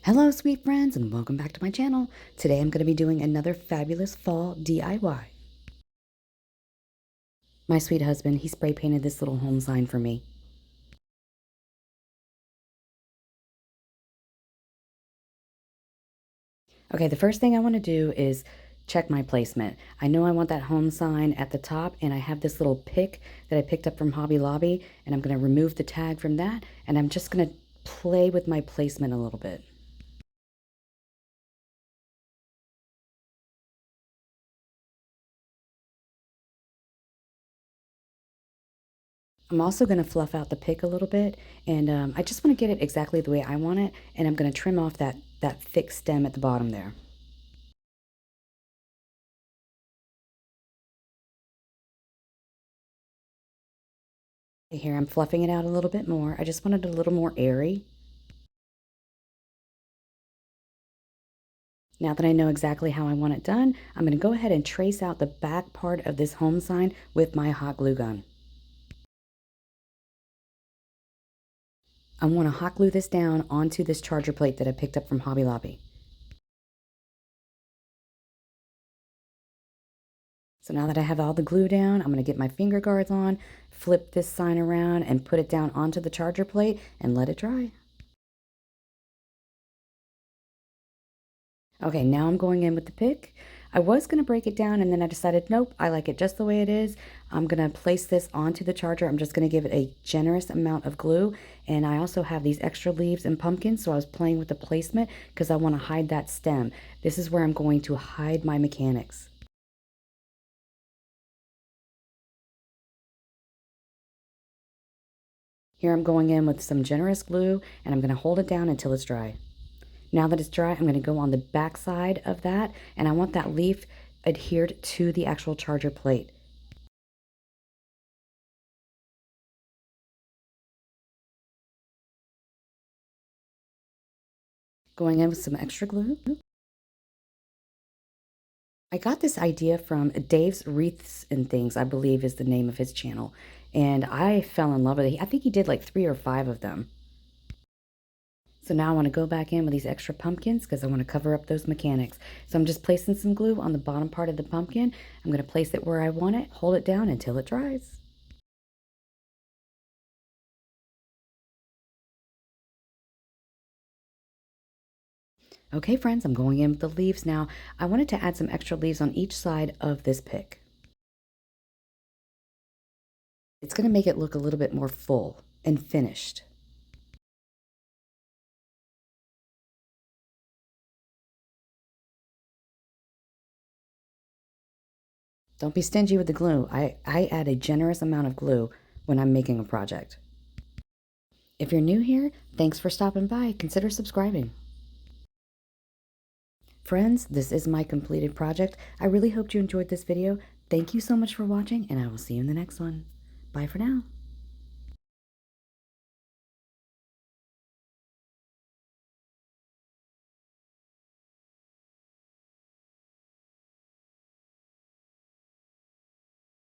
Hello, sweet friends, and welcome back to my channel. Today I'm going to be doing another fabulous fall DIY. My sweet husband, he spray painted this little home sign for me. Okay, the first thing I want to do is check my placement. I know I want that home sign at the top, and I have this little pick that I picked up from Hobby Lobby, and I'm going to remove the tag from that, and I'm just going to play with my placement a little bit. I'm also going to fluff out the pick a little bit, and I just want to get it exactly the way I want it, and I'm going to trim off that thick stem at the bottom there. Here, I'm fluffing it out a little bit more. I just wanted it a little more airy. Now that I know exactly how I want it done, I'm going to go ahead and trace out the back part of this home sign with my hot glue gun. I want to hot glue this down onto this charger plate that I picked up from Hobby Lobby. So now that I have all the glue down, I'm going to get my finger guards on, flip this sign around, and put it down onto the charger plate and let it dry. Okay, now I'm going in with the pick. I was going to break it down, and then I decided, nope, I like it just the way it is. I'm going to place this onto the charger. I'm just going to give it a generous amount of glue. And I also have these extra leaves and pumpkins, so I was playing with the placement because I want to hide that stem. This is where I'm going to hide my mechanics. Here I'm going in with some generous glue, and I'm going to hold it down until it's dry. Now that it's dry, I'm going to go on the back side of that, and I want that leaf adhered to the actual charger plate. Going in with some extra glue. I got this idea from Dave's Wreaths and Things, I believe is the name of his channel, and I fell in love with it. I think he did like 3 or 5 of them. So now I want to go back in with these extra pumpkins because I want to cover up those mechanics. So I'm just placing some glue on the bottom part of the pumpkin. I'm going to place it where I want it, hold it down until it dries. Okay, friends, I'm going in with the leaves now. I wanted to add some extra leaves on each side of this pick. It's going to make it look a little bit more full and finished. Don't be stingy with the glue. I add a generous amount of glue when I'm making a project. If you're new here, thanks for stopping by. Consider subscribing. Friends, this is my completed project. I really hoped you enjoyed this video. Thank you so much for watching, and I will see you in the next one. Bye for now.